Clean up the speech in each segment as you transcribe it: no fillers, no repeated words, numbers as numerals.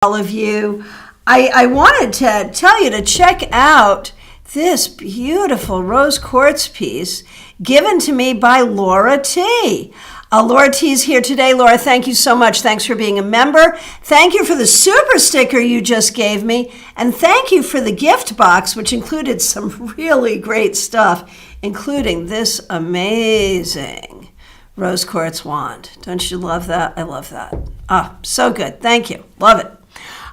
all of you. I wanted to tell you to check out this beautiful rose quartz piece given to me by Laura T. Laura T is here today. Laura, thank you so much. Thanks for being a member. Thank you for the super sticker you just gave me. And thank you for the gift box, which included some really great stuff, including this amazing rose quartz wand. Don't you love that? I love that. Ah, so good. Thank you. Love it.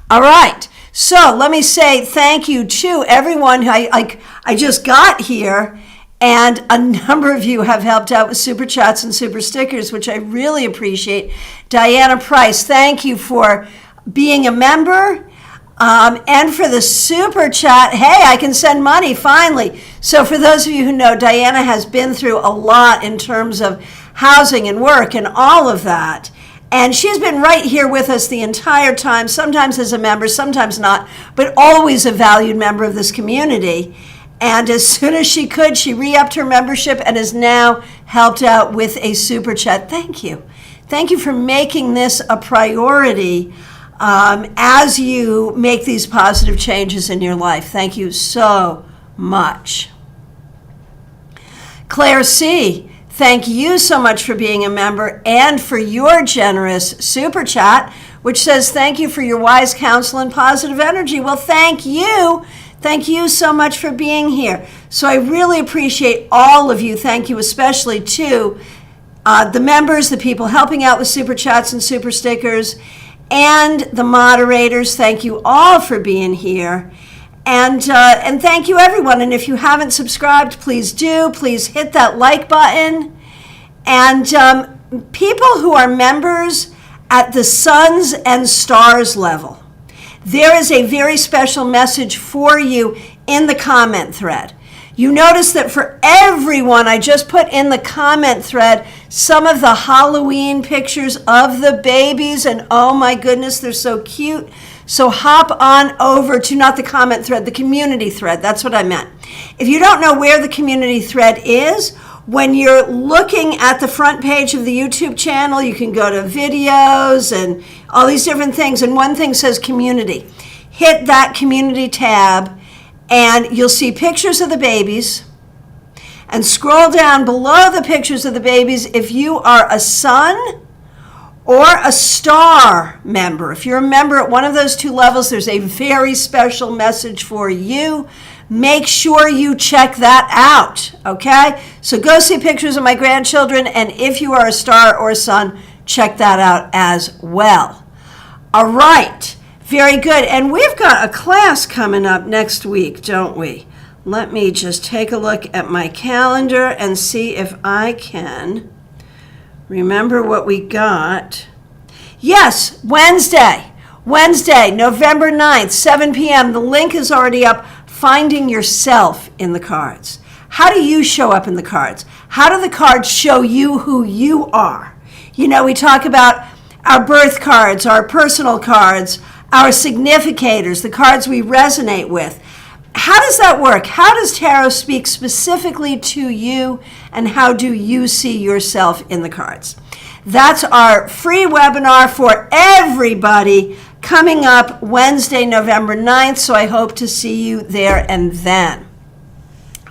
All right, so let me say thank you to everyone. I just got here, and a number of you have helped out with super chats and super stickers, which I really appreciate. Diana Price, thank you for being a member, and for the super chat. Hey, I can send money finally. So for those of you who know, Diana has been through a lot in terms of housing and work and all of that. And she's been right here with us the entire time, sometimes as a member, sometimes not, but always a valued member of this community. And as soon as she could, she re-upped her membership and has now helped out with a super chat. Thank you. Thank you for making this a priority as you make these positive changes in your life. Thank you so much. Claire C., thank you so much for being a member and for your generous super chat, which says, thank you for your wise counsel and positive energy. Well, thank you. Thank you so much for being here. So I really appreciate all of you. Thank you especially to the members, the people helping out with super chats and super stickers, and the moderators. Thank you all for being here. And thank you, everyone. And if you haven't subscribed, please do. Please hit that like button. And people who are members at the Suns and Stars level, there is a very special message for you in the comment thread. You notice that for everyone, I just put in the comment thread some of the Halloween pictures of the babies. And oh my goodness, they're so cute. So hop on over to, not the comment thread, the community thread. That's what I meant. If you don't know where the community thread is, when you're looking at the front page of the YouTube channel, you can go to videos and all these different things. And one thing says community. Hit that community tab and you'll see pictures of the babies. And scroll down below the pictures of the babies if you are a Sun or a Star member. If you're a member at one of those two levels, there's a very special message for you. Make sure you check that out, okay? So go see pictures of my grandchildren, and if you are a Star or a Sun, check that out as well. All right, very good. And we've got a class coming up next week, don't we? Let me just take a look at my calendar and see if I can remember what we got. Yes, Wednesday, November 9th, 7 p.m. The link is already up. Finding yourself in the cards. How do you show up in the cards? How do the cards show you who you are? You know, we talk about our birth cards, our personal cards, our significators, the cards we resonate with. How does that work? How does tarot speak specifically to you, and how do you see yourself in the cards? That's our free webinar for everybody coming up Wednesday, November 9th, so I hope to see you there and then.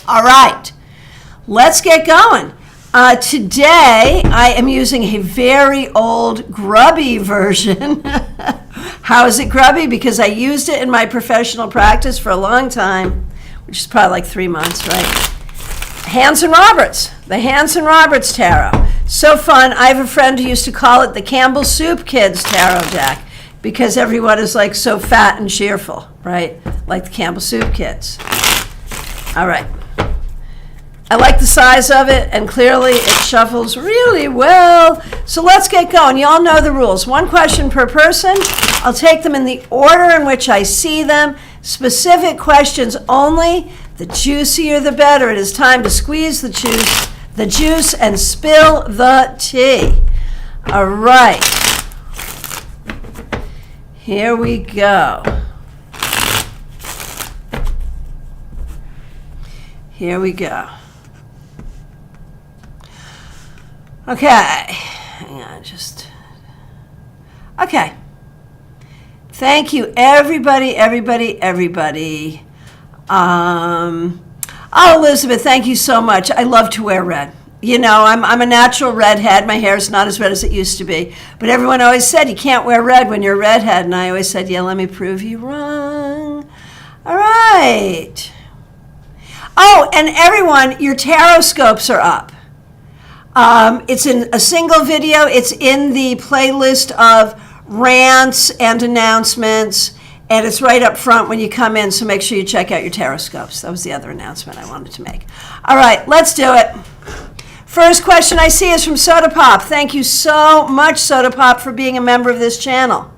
All right, let's get going. Today, I am using a very old grubby version. How is it grubby? Because I used it in my professional practice for a long time, which is probably like 3 months, right? Hanson Roberts, the Hanson Roberts Tarot. So fun. I have a friend who used to call it the Campbell Soup Kids Tarot deck because everyone is like so fat and cheerful, right? Like the Campbell Soup Kids. All right. I like the size of it, and clearly it shuffles really well. So let's get going. You all know the rules. 1 question per person. I'll take them in the order in which I see them. Specific questions only. The juicier the better. It is time to squeeze the juice and spill the tea. All right. Here we go. Here we go. Okay. Hang on, okay. Thank you, everybody. Oh, Elizabeth, thank you so much. I love to wear red. You know, I'm a natural redhead. My hair's not as red as it used to be. But everyone always said, you can't wear red when you're a redhead. And I always said, yeah, let me prove you wrong. All right. Oh, and everyone, your tarot scopes are up. It's in a single video. It's in the playlist of rants and announcements. And it's right up front when you come in. So make sure you check out your tarot scopes. That was the other announcement I wanted to make. All right, let's do it. First question I see is from Soda Pop. Thank you so much, Soda Pop, for being a member of this channel.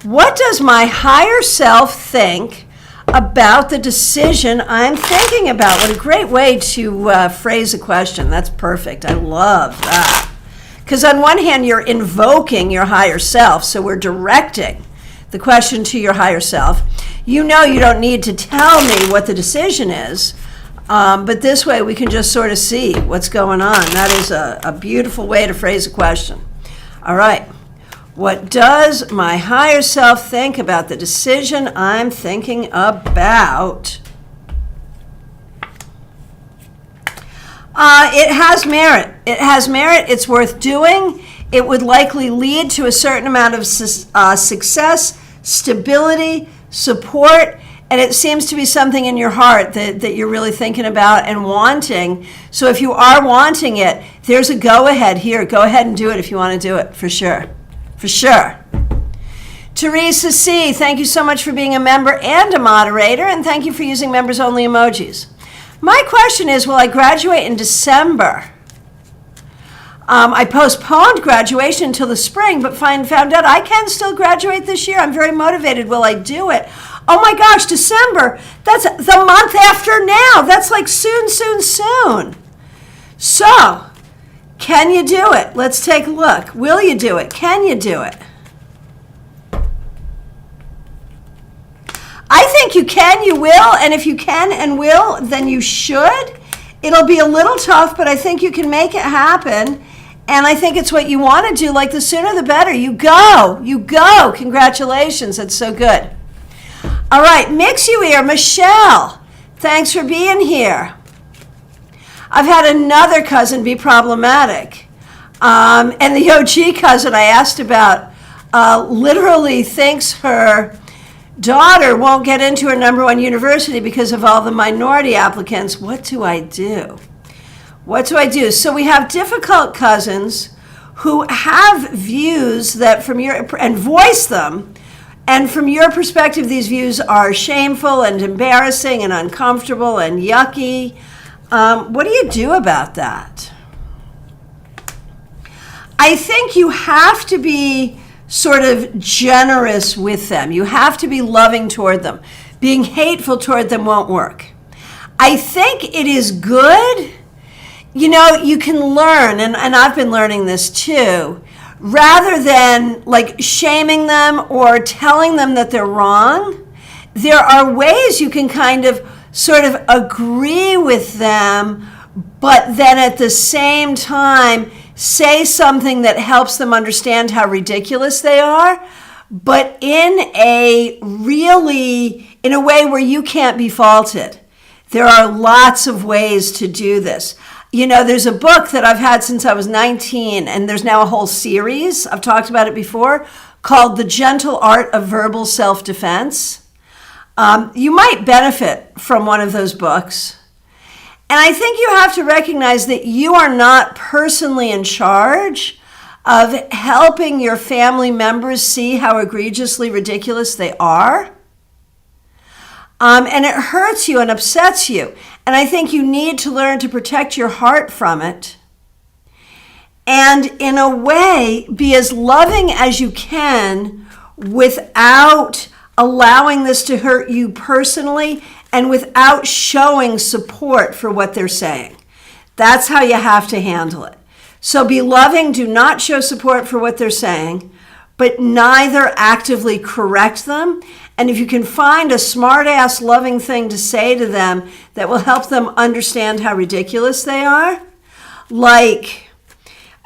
What does my higher self think about the decision I'm thinking about? What a great way to phrase a question. That's perfect. I love that. Because on one hand, you're invoking your higher self, so we're directing the question to your higher self. You know you don't need to tell me what the decision is. But this way we can just sort of see what's going on. That is a beautiful way to phrase a question. All right. What does my higher self think about the decision I'm thinking about? It has merit. It has merit. It's worth doing. It would likely lead to a certain amount of success, stability, support. And it seems to be something in your heart that you're really thinking about and wanting. So if you are wanting it, there's a go-ahead here. Go ahead and do it if you want to do it, for sure. For sure. Teresa C., thank you so much for being a member and a moderator, and thank you for using members-only emojis. My question is, will I graduate in December? I postponed graduation until the spring, but found out I can still graduate this year. I'm very motivated. Will I do it? Oh my gosh, December, that's the month after now. That's like soon. So, can you do it? Let's take a look. Will you do it? Can you do it? I think you can, you will, and if you can and will, then you should. It'll be a little tough, but I think you can make it happen. And I think it's what you want to do. Like, the sooner the better. You go. Congratulations. That's so good. All right, Mix You Ear, Michelle, thanks for being here. I've had another cousin be problematic. And the OG cousin I asked about literally thinks her daughter won't get into her #1 university because of all the minority applicants. What do I do? So we have difficult cousins who have views that and voice them. And from your perspective, these views are shameful and embarrassing and uncomfortable and yucky. What do you do about that? I think you have to be sort of generous with them. You have to be loving toward them. Being hateful toward them won't work. I think it is good. You know, you can learn, and I've been learning this too, rather than like shaming them or telling them that they're wrong, there are ways you can kind of sort of agree with them, but then at the same time say something that helps them understand how ridiculous they are, but in a way where you can't be faulted. There are lots of ways to do this. You know, there's a book that I've had since I was 19, and there's now a whole series, I've talked about it before, called The Gentle Art of Verbal Self-Defense. You might benefit from one of those books. And I think you have to recognize that you are not personally in charge of helping your family members see how egregiously ridiculous they are. And it hurts you and upsets you. And I think you need to learn to protect your heart from it. And in a way, be as loving as you can without allowing this to hurt you personally and without showing support for what they're saying. That's how you have to handle it. So be loving, do not show support for what they're saying, but neither actively correct them. And if you can find a smart-ass loving thing to say to them that will help them understand how ridiculous they are, like,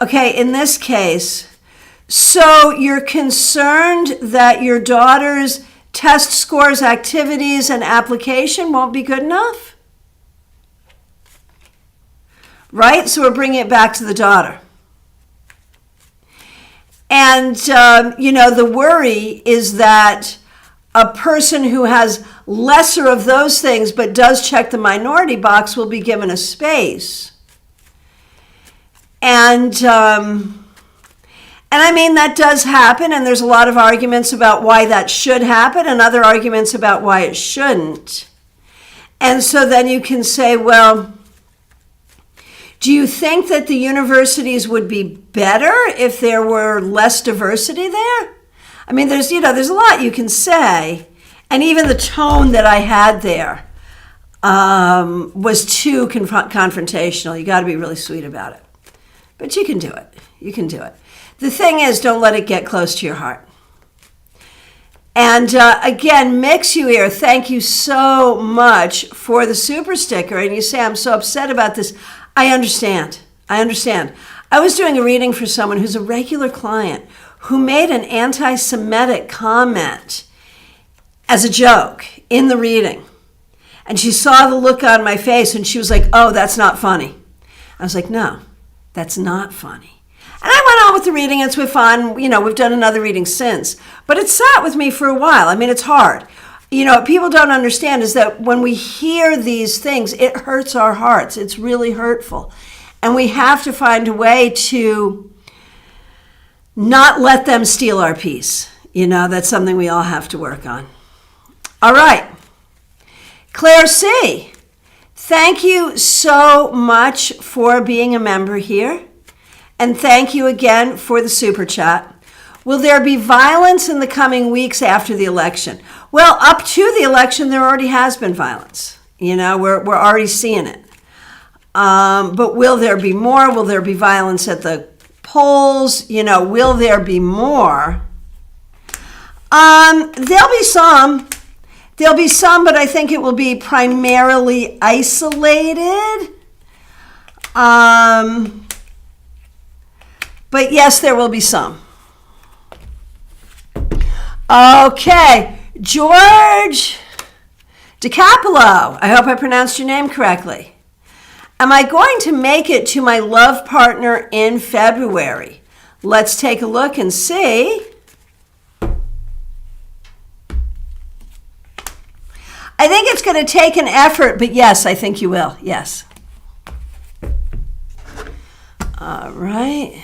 okay, in this case, So you're concerned that your daughter's test scores, activities, and application won't be good enough? Right? So we're bringing it back to the daughter. And, the worry is that a person who has lesser of those things but does check the minority box will be given a space. And I mean, that does happen, and there's a lot of arguments about why that should happen and other arguments about why it shouldn't. And so then you can say, well, do you think that the universities would be better if there were less diversity there? I mean, there's a lot you can say. And even the tone that I had there was too confrontational. You got to be really sweet about it. But you can do it. You can do it. The thing is, don't let it get close to your heart. And again, Mix You Here, thank you so much for the super sticker. And you say, I'm so upset about this. I understand. I was doing a reading for someone who's a regular client who made an anti-Semitic comment as a joke in the reading. And she saw the look on my face and she was like, oh, that's not funny. I was like, no, that's not funny. And I went on with the reading. It's been fun. We've done another reading since. But it sat with me for a while. I mean, it's hard. What people don't understand is that when we hear these things, it hurts our hearts. It's really hurtful. And we have to find a way to not let them steal our peace. That's something we all have to work on. All right. Claire C., thank you so much for being a member here. And thank you again for the super chat. Will there be violence in the coming weeks after the election? Well, up to the election, there already has been violence. We're already seeing it. But will there be more? Will there be violence at the polls? Will there be more? There'll be some. There'll be some, but I think it will be primarily isolated. But yes, there will be some. Okay, George DiCapolo. I hope I pronounced your name correctly. Am I going to make it to my love partner in February? Let's take a look and see. I think it's going to take an effort, but yes, I think you will. Yes. All right.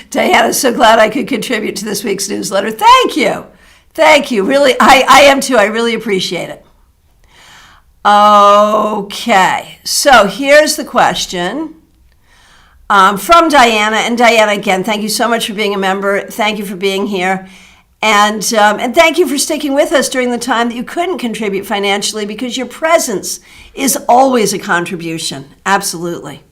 Diana's so glad I could contribute to this week's newsletter. Thank you. Thank you. Really, I am too. I really appreciate it. Okay. So here's the question from Diana. And Diana, again, thank you so much for being a member. Thank you for being here. And thank you for sticking with us during the time that you couldn't contribute financially, because your presence is always a contribution. Absolutely.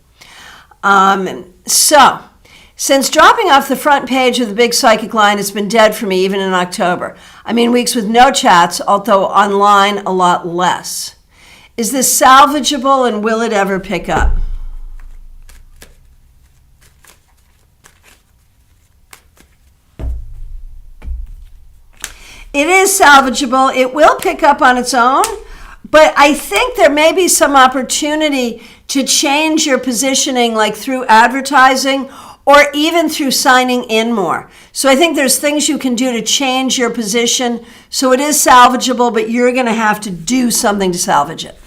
Since dropping off the front page of the Big Psychic line, it's been dead for me even in October. I mean, weeks with no chats, although online a lot less. Is this salvageable, and will it ever pick up? It is salvageable. It will pick up on its own, but I think there may be some opportunity to change your positioning, like through advertising or even through signing in more. So I think there's things you can do to change your position. So it is salvageable, but you're going to have to do something to salvage it.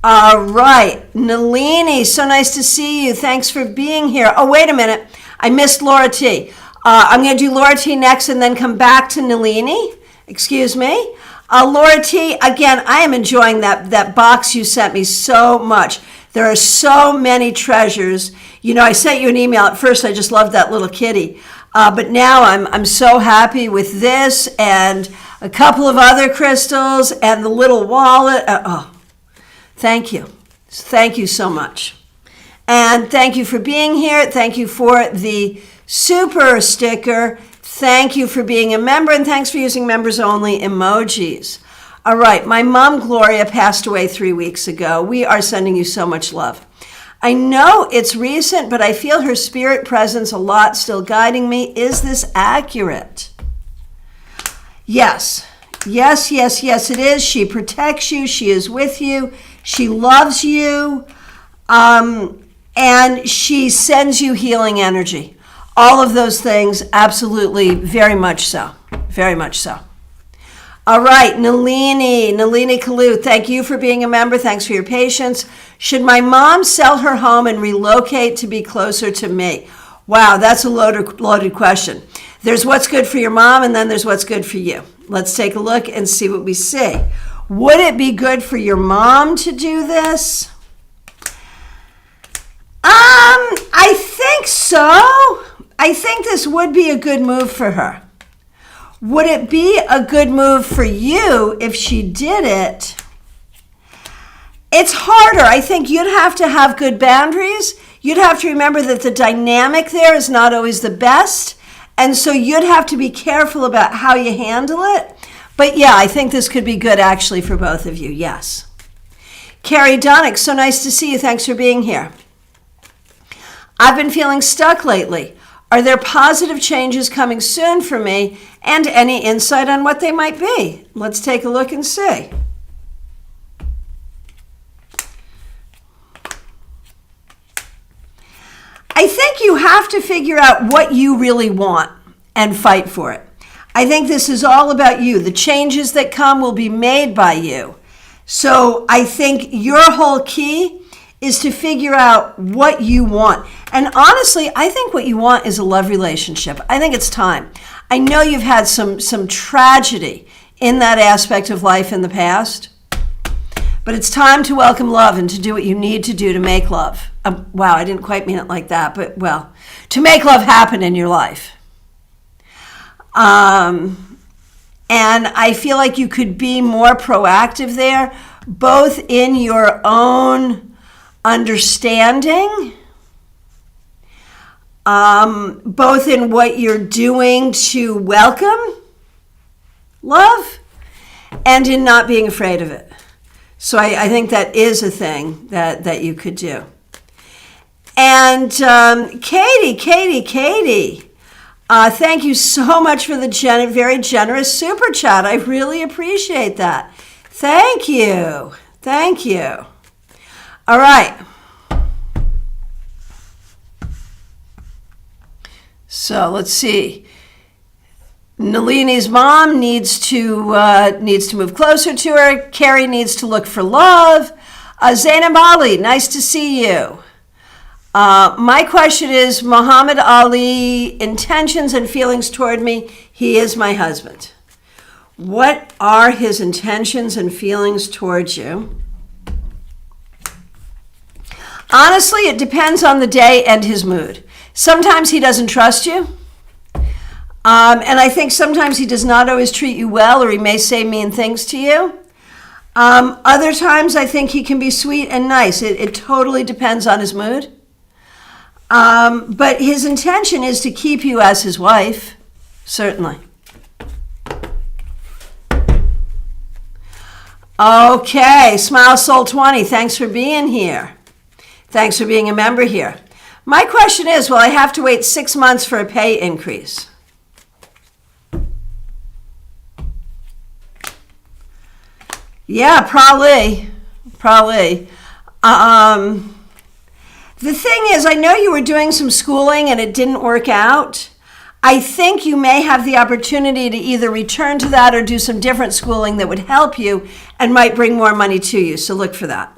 All right, Nalini, so nice to see you. Thanks for being here. Oh, wait a minute. I missed Laura T. I'm going to do Laura T next and then come back to Nalini. Excuse me. Laura T, again, I am enjoying that box you sent me so much. There are so many treasures. I sent you an email. At first, I just loved that little kitty. But now I'm so happy with this and a couple of other crystals and the little wallet. Thank you. Thank you so much. And thank you for being here. Thank you for the super sticker. Thank you for being a member, and thanks for using members only emojis. All right, my mom, Gloria, passed away 3 weeks ago. We are sending you so much love. I know it's recent, but I feel her spirit presence a lot still guiding me. Is this accurate? Yes. Yes, yes, yes, it is. She protects you. She is with you. She loves you. And she sends you healing energy. All of those things, absolutely, very much so. Very much so. All right, Nalini Kalu, thank you for being a member. Thanks for your patience. Should my mom sell her home and relocate to be closer to me? Wow, that's a loaded question. There's what's good for your mom, and then there's what's good for you. Let's take a look and see what we see. Would it be good for your mom to do this? I think so. I think this would be a good move for her. Would it be a good move for you if she did it? It's harder. I think you'd have to have good boundaries. You'd have to remember that the dynamic there is not always the best. And so you'd have to be careful about how you handle it. But yeah, I think this could be good actually for both of you. Yes. Carrie Donick, so nice to see you. Thanks for being here. I've been feeling stuck lately. Are there positive changes coming soon for me, and any insight on what they might be? Let's take a look and see. I think you have to figure out what you really want and fight for it. I think this is all about you. The changes that come will be made by you. So I think your whole key is to figure out what you want. And honestly, I think what you want is a love relationship. I think it's time. I know you've had some tragedy in that aspect of life in the past, but it's time to welcome love and to do what you need to do to make love. Wow, I didn't quite mean it like that, but well, to make love happen in your life. And I feel like you could be more proactive there, both in your own understanding, both in what you're doing to welcome love and in not being afraid of it. So I think that is a thing that you could do. And Katie, thank you so much for the very generous super chat. I really appreciate that. Thank you. Thank you. All right. So let's see. Nalini's mom needs to move closer to her. Carrie needs to look for love. Zainab Ali, nice to see you. My question is, Muhammad Ali, intentions and feelings toward me. He is my husband. What are his intentions and feelings towards you? Honestly, it depends on the day and his mood. Sometimes he doesn't trust you. And I think sometimes he does not always treat you well, or he may say mean things to you. Other times I think he can be sweet and nice. It totally depends on his mood. But his intention is to keep you as his wife, certainly. Okay, Smile Soul 20, thanks for being here. Thanks for being a member here. My question is, will I have to wait 6 months for a pay increase? Yeah, probably. The thing is, I know you were doing some schooling and it didn't work out. I think you may have the opportunity to either return to that or do some different schooling that would help you and might bring more money to you. So look for that.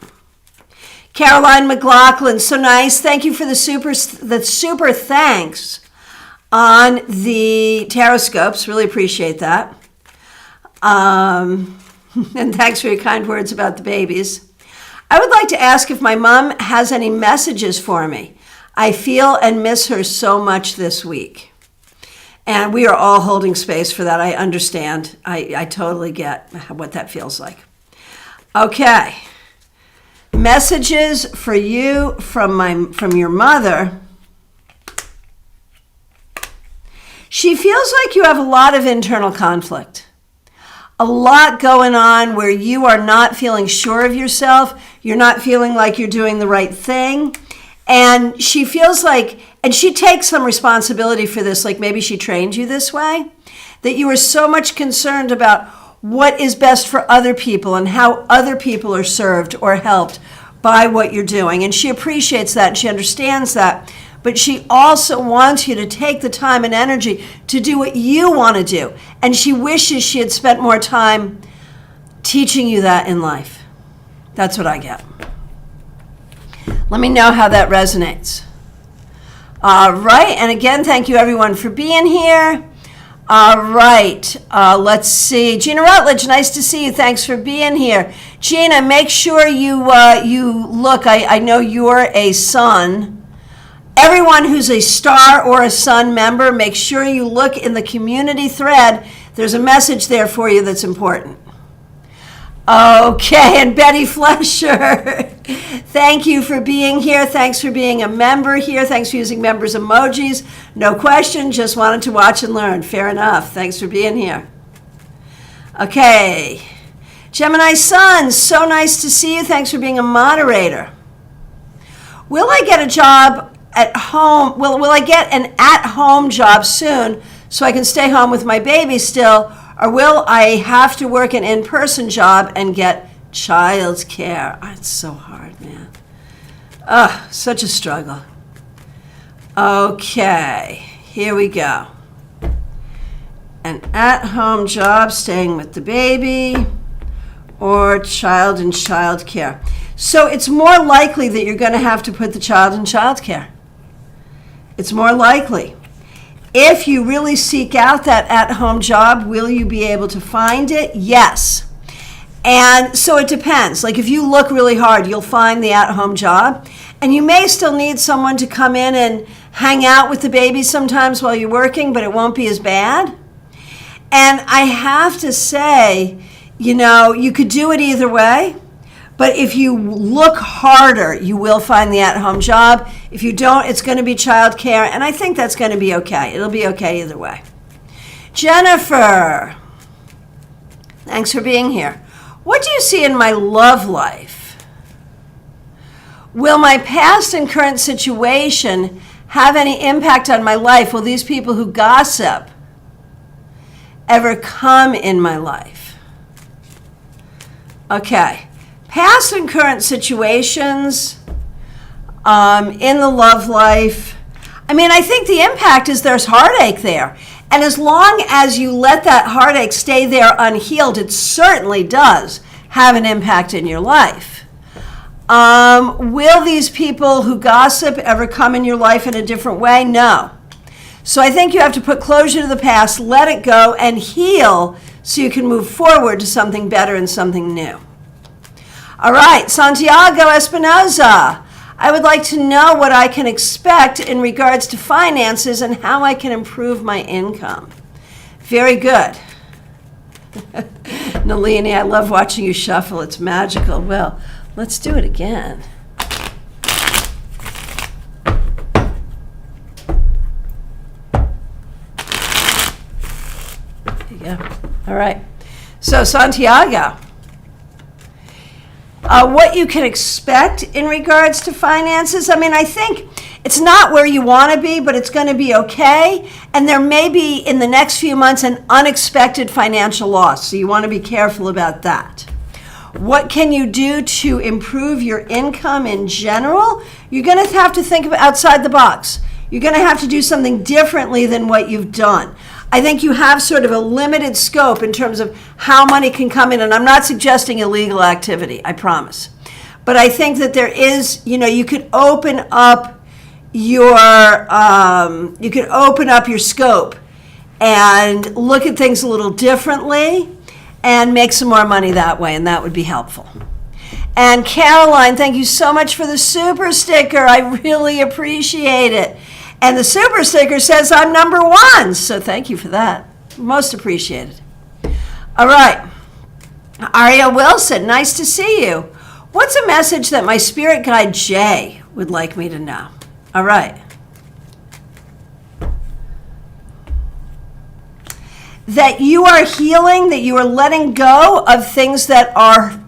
Caroline McLaughlin, so nice. Thank you for the super thanks on the tarot scopes. Really appreciate that. And thanks for your kind words about the babies. I would like to ask if my mom has any messages for me. I feel and miss her so much this week. And we are all holding space for that. I understand. I totally get what that feels like. Okay. Messages for you from your mother. She feels like you have a lot of internal conflict. a lot going on where you are not feeling sure of yourself. You're not feeling like you're doing the right thing. And she feels like, and she takes some responsibility for this, like maybe she trained you this way, that you are so much concerned about what is best for other people and how other people are served or helped by what you're doing. And she appreciates that and she understands that. But she also wants you to take the time and energy to do what you want to do. And she wishes she had spent more time teaching you that in life. That's what I get. Let me know how that resonates. All right. And again, thank you everyone for being here. All right. Let's see. Gina Rutledge, nice to see you. Thanks for being here. Gina, make sure you look. I know you're a Sun. Everyone who's a star or a Sun member, make sure you look in the community thread. There's a message there for you that's important. Okay, and Betty Flesher, thank you for being here. Thanks for being a member here. Thanks for using members emojis. No question, just wanted to watch and learn. Fair enough. Thanks for being here. Okay, Gemini Sun, so nice to see you. Thanks for being a moderator. Will I get a job at home? Will I get an at-home job soon so I can stay home with my baby still? Or will I have to work an in-person job and get child care? Oh, it's so hard, man. Oh, such a struggle. Okay, here we go. An at-home job, staying with the baby, or child in child care. So it's more likely that you're going to have to put the child in child care. It's more likely. If you really seek out that at-home job, will you be able to find it? Yes. And so it depends. Like if you look really hard, you'll find the at-home job. And you may still need someone to come in and hang out with the baby sometimes while you're working, but it won't be as bad. And I have to say, you could do it either way. But if you look harder, you will find the at-home job. If you don't, it's going to be childcare, and I think that's going to be okay. It'll be okay either way. Jennifer, thanks for being here. What do you see in my love life? Will my past and current situation have any impact on my life? Will these people who gossip ever come in my life? Okay. Past and current situations in the love life. I think the impact is there's heartache there. And as long as you let that heartache stay there unhealed, it certainly does have an impact in your life. Will these people who gossip ever come in your life in a different way? No. So I think you have to put closure to the past, let it go, and heal so you can move forward to something better and something new. All right, Santiago Espinoza, I would like to know what I can expect in regards to finances and how I can improve my income. Very good. Nalini, I love watching you shuffle. It's magical. Well, let's do it again. There you go. All right. So, Santiago. What you can expect in regards to finances. I think it's not where you want to be, but it's going to be okay. And there may be, in the next few months, an unexpected financial loss. So you want to be careful about that. What can you do to improve your income in general? You're going to have to think outside the box. You're going to have to do something differently than what you've done. I think you have sort of a limited scope in terms of how money can come in, and I'm not suggesting illegal activity, I promise. But I think that there is, you could open up your scope and look at things a little differently and make some more money that way, and that would be helpful. And Caroline, thank you so much for the super sticker. I really appreciate it. And the super sticker says I'm number 1, so thank you for that. Most appreciated. All right. Aria Wilson, nice to see you. What's a message that my spirit guide Jay would like me to know? All right. that you are healing, that you are letting go of things that are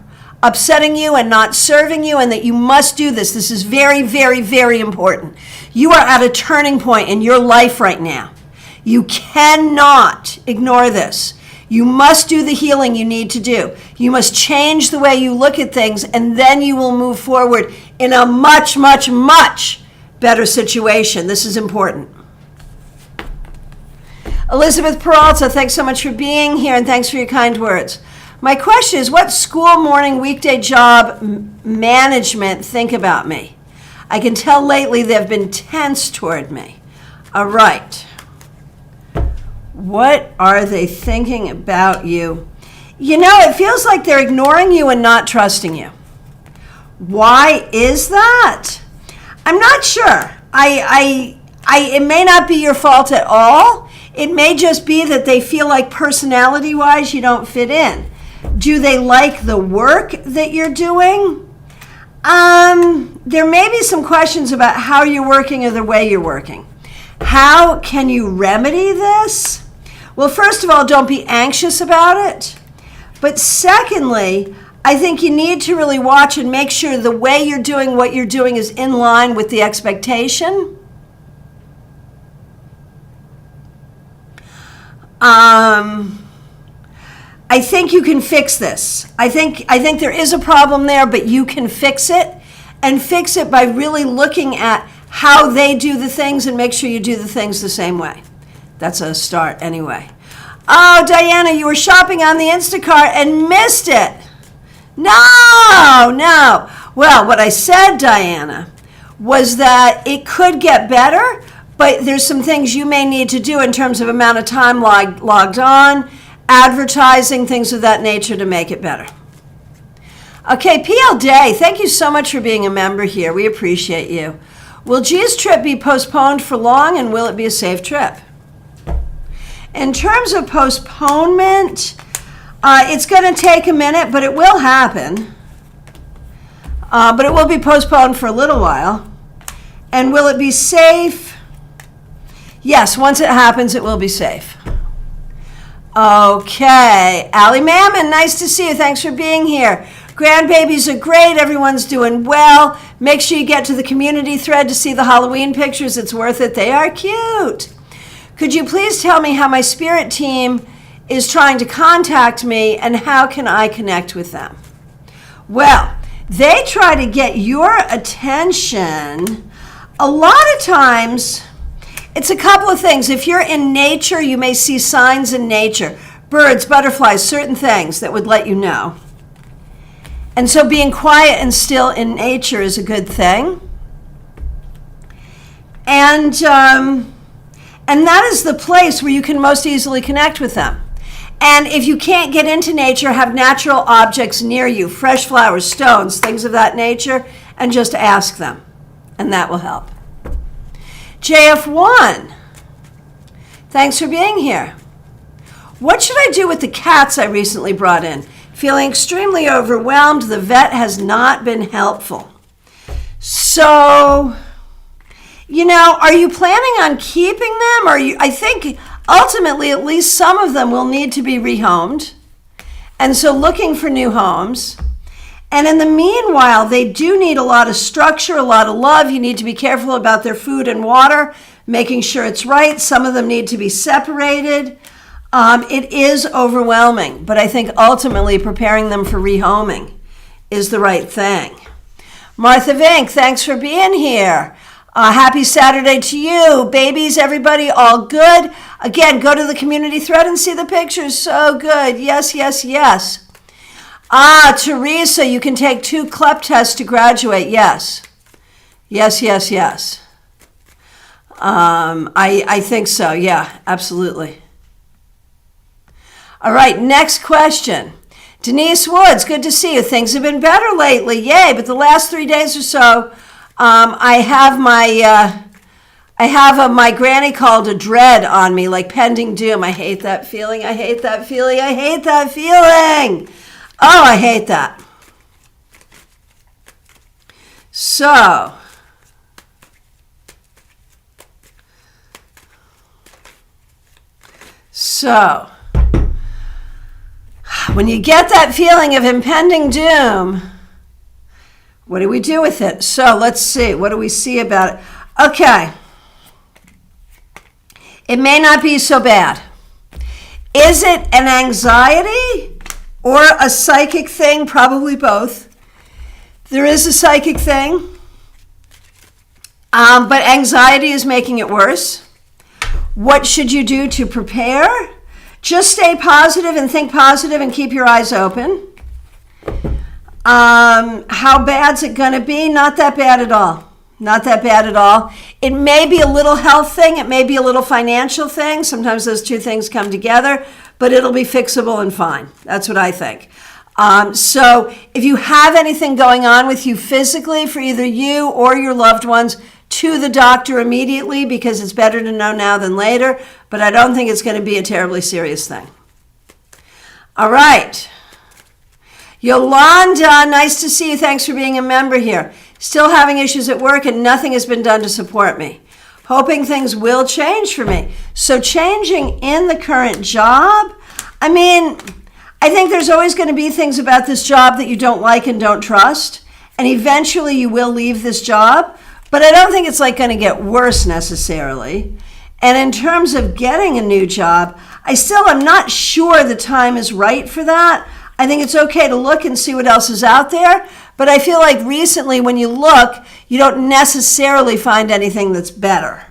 upsetting you and not serving you, and that you must do this. This is very, very, very important. You are at a turning point in your life right now. You cannot ignore this. You must do the healing you need to do. You must change the way you look at things, and then you will move forward in a much, much, much better situation. This is important. Elizabeth Peralta, thanks so much for being here, and thanks for your kind words. My question is, what school, morning, weekday job management think about me? I can tell lately they've been tense toward me. All right. What are they thinking about you? You know, it feels like they're ignoring you and not trusting you. Why is that? I'm not sure. It may not be your fault at all. It may just be that they feel like personality-wise you don't fit in. Do they like the work that you're doing? There may be some questions about how you're working or the way you're working. How can you remedy this? Well, first of all, don't be anxious about it. But secondly, I think you need to really watch and make sure the way you're doing what you're doing is in line with the expectation. I think you can fix this. I think there is a problem there, but you can fix it, and fix it by really looking at how they do the things and make sure you do the things the same way. That's a start anyway. Oh, Diana, you were shopping on the Instacart and missed it. No. Well, what I said, Diana, was that it could get better, but there's some things you may need to do in terms of amount of time logged on, advertising, things of that nature to make it better. Okay, PL Day, thank you so much for being a member here. We appreciate you. Will G's trip be postponed for long, and will it be a safe trip? In terms of postponement, it's going to take a minute, but it will happen. But it will be postponed for a little while. And will it be safe? Yes, once it happens, it will be safe. Okay, Allie Mammon, nice to see you. Thanks for being here. Grandbabies are great. Everyone's doing well. Make sure you get to the community thread to see the Halloween pictures. It's worth it. They are cute. Could you please tell me how my spirit team is trying to contact me, and how can I connect with them? Well, they try to get your attention. A lot of times, it's a couple of things. If you're in nature, you may see signs in nature. Birds, butterflies, certain things that would let you know. And so being quiet and still in nature is a good thing. And that is the place where you can most easily connect with them. And if you can't get into nature, have natural objects near you, fresh flowers, stones, things of that nature, and just ask them. And that will help. JF1, thanks for being here. What should I do with the cats I recently brought in? Feeling extremely overwhelmed. The vet has not been helpful. So, are you planning on keeping them? I think ultimately at least some of them will need to be rehomed. And so looking for new homes. And in the meanwhile, they do need a lot of structure, a lot of love. You need to be careful about their food and water, making sure it's right. Some of them need to be separated. It is overwhelming, but I think ultimately preparing them for rehoming is the right thing. Martha Vink, thanks for being here. Happy Saturday to you. Babies, everybody, all good? Again, go to the community thread and see the pictures. So good. Yes, yes, yes. Teresa, you can take 2 CLEP tests to graduate. Yes. Yes, yes, yes. I think so. Yeah, absolutely. All right, next question. Denise Woods, good to see you. Things have been better lately. Yay, but the last 3 days or so, I have my granny called a dread on me, like pending doom. I hate that feeling. I hate that feeling. I hate that feeling. Oh, I hate that. So, When you get that feeling of impending doom, what do we do with it? So let's see. What do we see about it? Okay. It may not be so bad. Is it an anxiety or a psychic thing? Probably both. There is a psychic thing, but anxiety is making it worse. What should you do to prepare? Just stay positive and think positive and keep your eyes open. How bad's it going to be? Not that bad at all. Not that bad at all. It may be a little health thing. It may be a little financial thing. Sometimes those two things come together, but it'll be fixable and fine. That's what I think. So if you have anything going on with you physically, for either you or your loved ones, to the doctor immediately, because it's better to know now than later, but I don't think it's going to be a terribly serious thing. All right. Yolanda, nice to see you. Thanks for being a member here. Still having issues at work and nothing has been done to support me. Hoping things will change for me. So changing in the current job, I mean, I think there's always going to be things about this job that you don't like and don't trust. And eventually you will leave this job. But I don't think it's like going to get worse necessarily. And in terms of getting a new job, I still am not sure the time is right for that. I think it's okay to look and see what else is out there. But I feel like recently when you look, you don't necessarily find anything that's better.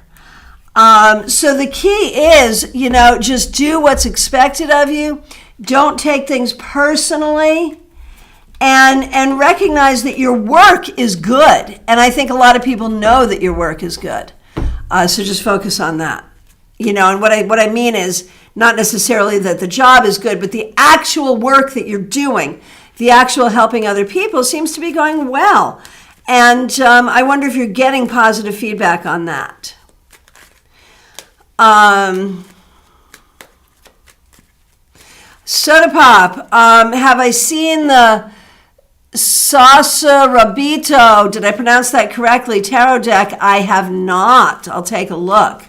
So the key is, just do what's expected of you. Don't take things personally. And recognize that your work is good. And I think a lot of people know that your work is good. So just focus on that. And what I mean is not necessarily that the job is good, but the actual work that you're doing, the actual helping other people seems to be going well. And I wonder if you're getting positive feedback on that. Soda Pop, have I seen the Sasa Rabito, did I pronounce that correctly, tarot deck? I have not. I'll take a look.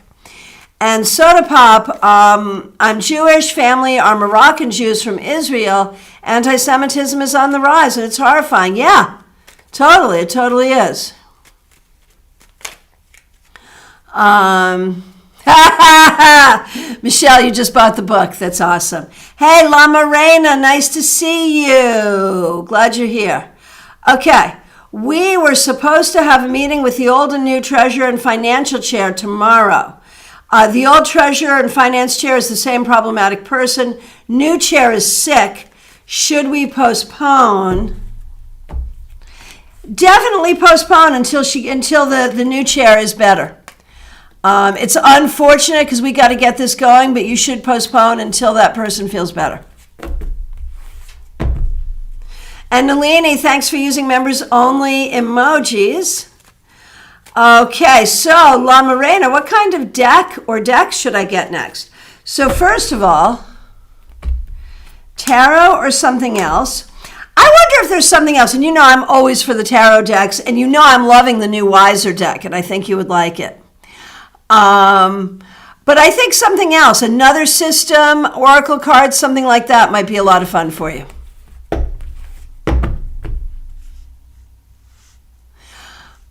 And Soda Pop, I'm Jewish, family are Moroccan Jews from Israel. Anti-Semitism is on the rise, and it's horrifying. Yeah, totally. It totally is. Michelle, you just bought the book. That's awesome. Hey, La Morena, nice to see you. Glad you're here. Okay, we were supposed to have a meeting with the old and new treasurer and financial chair tomorrow. The old treasurer and finance chair is the same problematic person. New chair is sick. Should we postpone? Definitely postpone until the new chair is better. It's unfortunate because we got to get this going, but you should postpone until that person feels better. And Nalini, thanks for using members only emojis. Okay, so La Morena, what kind of deck or decks should I get next? So first of all, tarot or something else. I wonder if there's something else. And I'm always for the tarot decks, and I'm loving the new Wiser deck, and I think you would like it. But I think something else, another system, oracle cards, something like that might be a lot of fun for you.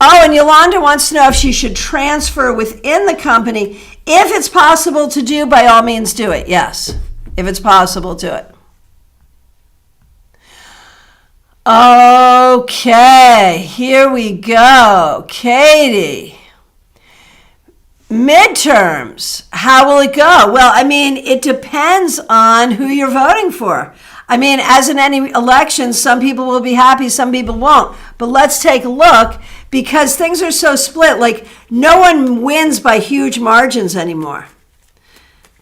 Oh, and Yolanda wants to know if she should transfer within the company. If it's possible to do, by all means do it. Yes, if it's possible, do it. Okay, here we go. Katie. Midterms, how will it go? Well, it depends on who you're voting for. As in any election, some people will be happy, some people won't. But let's take a look, because things are so split. Like, no one wins by huge margins anymore,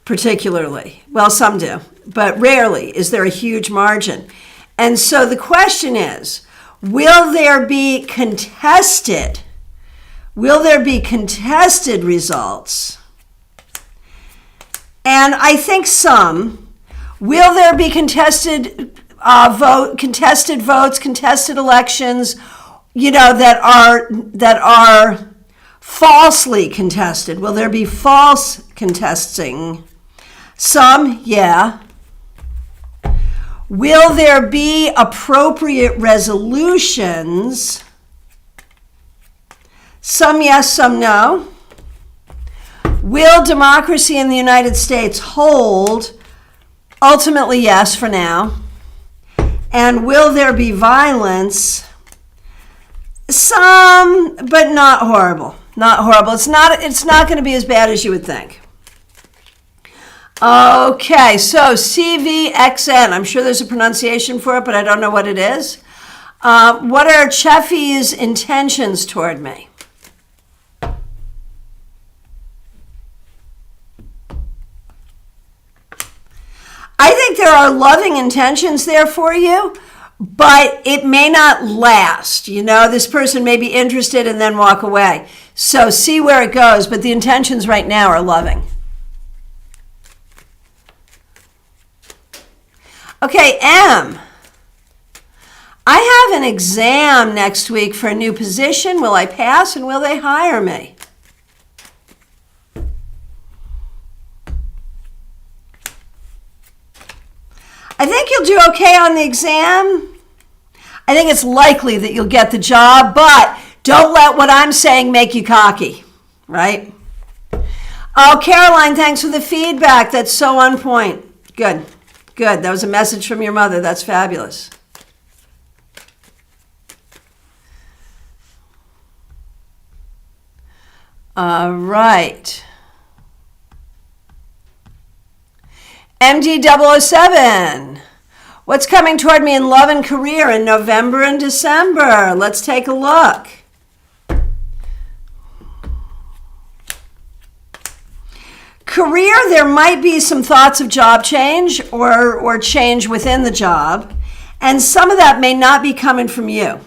particularly. Well, some do, but rarely is there a huge margin. And so the question is, will there be contested results? And I think some. Will there be contested votes, contested elections, that are falsely contested? Will there be false contesting? Some, yeah. Will there be appropriate resolutions? Some yes, some no. Will democracy in the United States hold? Ultimately, yes, for now. And will there be violence? Some, but not horrible. Not horrible. It's not going to be as bad as you would think. Okay, so CVXN. I'm sure there's a pronunciation for it, but I don't know what it is. What are Cheffy's intentions toward me? I think there are loving intentions there for you, but it may not last. You know, this person may be interested and then walk away. So see where it goes, but the intentions right now are loving. Okay, M. I have an exam next week for a new position. Will I pass and will they hire me? I think you'll do okay on the exam. I think it's likely that you'll get the job, but don't let what I'm saying make you cocky, right? Oh, Caroline, thanks for the feedback. That's so on point. Good, good. That was a message from your mother. That's fabulous. All right. MD007. What's coming toward me in love and career in November and December? Let's take a look. Career, there might be some thoughts of job change or change within the job, and some of that may not be coming from you.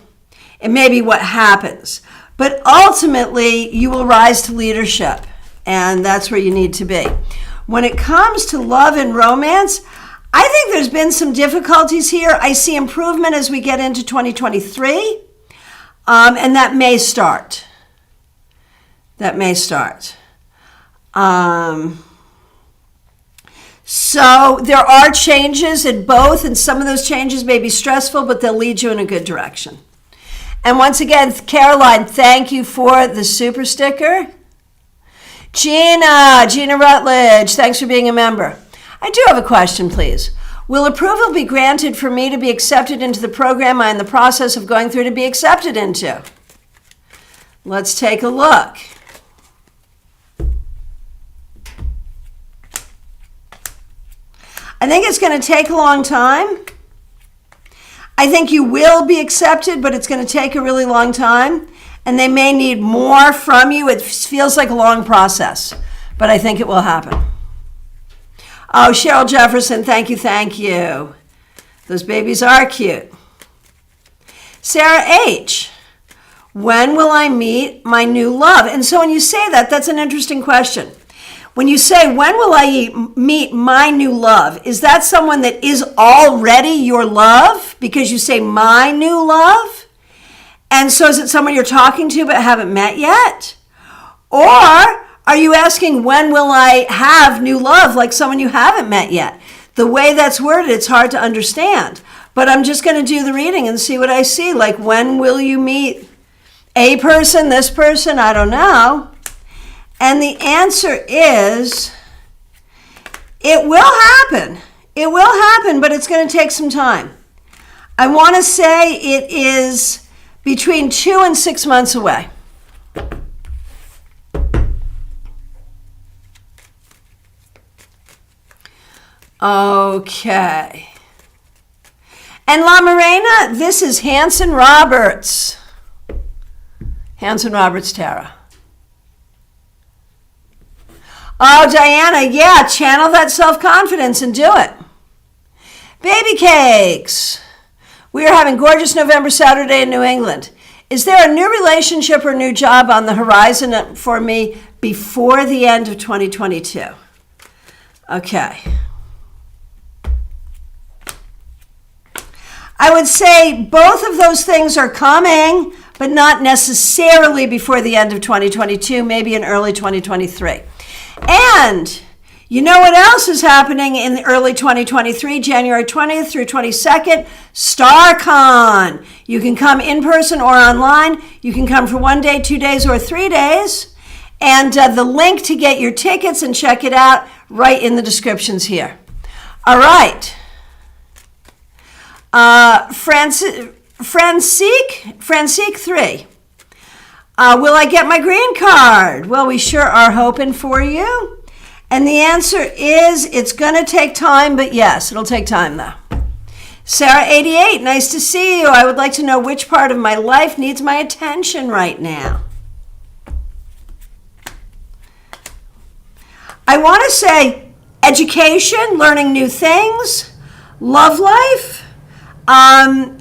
It may be what happens. But ultimately, you will rise to leadership, and that's where you need to be. When it comes to love and romance, I think there's been some difficulties here. I see improvement as we get into 2023, and that may start. That may start. So there are changes in both, and some of those changes may be stressful, but they'll lead you in a good direction. And once again, Caroline, thank you for the super sticker. Gina Rutledge, thanks for being a member. I do have a question, please. Will approval be granted for me to be accepted into the program I'm in the process of going through to be accepted into? Let's take a look. I think it's going to take a long time. I think you will be accepted, but it's going to take a really long time. And they may need more from you. It feels like a long process, but I think it will happen. Oh, Cheryl Jefferson, thank you, thank you. Those babies are cute. Sarah H., when will I meet my new love? And so when you say that, that's an interesting question. When you say, when will I meet my new love? Is that someone that is already your love because you say my new love? And so is it someone you're talking to but haven't met yet? Or are you asking, when will I have new love, like someone you haven't met yet? The way that's worded, it's hard to understand. But I'm just going to do the reading and see what I see. Like, when will you meet a person, this person? I don't know. And the answer is, it will happen. It will happen, but it's going to take some time. I want to say it is between 2 and 6 months away. Okay. And La Morena, this is Hanson Roberts. Hanson Roberts Tarot. Oh, Diana, yeah, channel that self-confidence and do it. Baby cakes. We are having gorgeous November Saturday in New England. Is there a new relationship or new job on the horizon for me before the end of 2022? Okay. I would say both of those things are coming, but not necessarily before the end of 2022, maybe in early 2023. And You know what else is happening in early 2023, January 20th through 22nd? StarCon. You can come in person or online. You can come for 1 day, 2 days, or 3 days. And the link to get your tickets and check it out right in the descriptions here. All right. Francique 3. Will I get my green card? Well, we sure are hoping for you. And the answer is it's going to take time, but yes, it'll take time though. Sarah 88, nice to see you. I would like to know which part of my life needs my attention right now. I want to say education, learning new things, love life,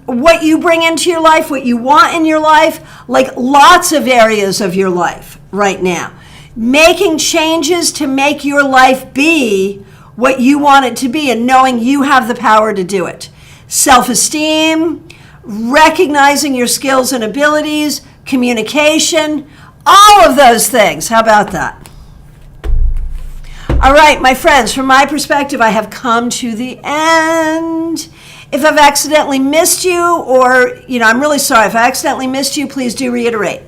what you bring into your life, what you want in your life, like lots of areas of your life right now. Making changes to make your life be what you want it to be and knowing you have the power to do it. Self-esteem, recognizing your skills and abilities, communication, all of those things. How about that? All right, my friends, from my perspective, I have come to the end. If I've accidentally missed you, or, I'm really sorry. If I accidentally missed you, please do reiterate.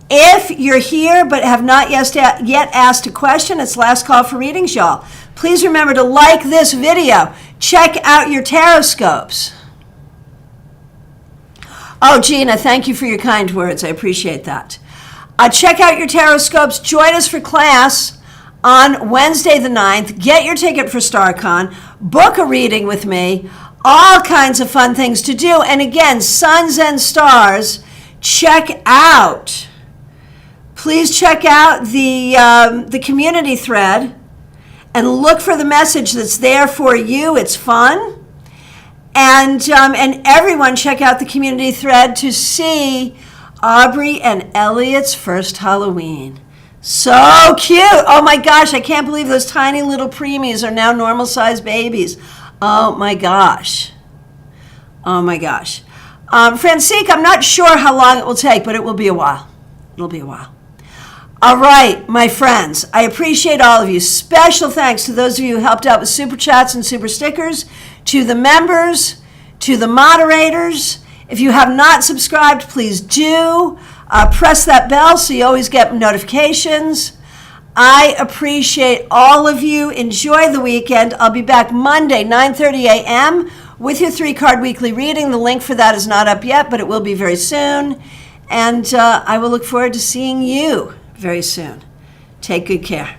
If you're here but have not yet asked a question, it's last call for readings, y'all. Please remember to like this video. Check out your tarot scopes. Oh, Gina, thank you for your kind words. I appreciate that. Check out your tarot scopes. Join us for class on Wednesday the 9th. Get your ticket for StarCon. Book a reading with me. All kinds of fun things to do. And again, Suns and Stars, check out. Please check out the community thread and look for the message that's there for you. It's fun. And everyone check out the community thread to see Aubrey and Elliot's first Halloween. So cute. Oh my gosh, I can't believe those tiny little preemies are now normal-sized babies. Oh my gosh. Oh my gosh. Francique, I'm not sure how long it will take, but it will be a while. It'll be a while. All right, my friends, I appreciate all of you. Special thanks to those of you who helped out with super chats and super stickers, to the members, to the moderators. If you have not subscribed, please do. Press that bell so you always get notifications. I appreciate all of you. Enjoy the weekend. I'll be back Monday, 9:30 a.m. with your 3-card weekly reading. The link for that is not up yet, but it will be very soon. And I will look forward to seeing you very soon. Take good care.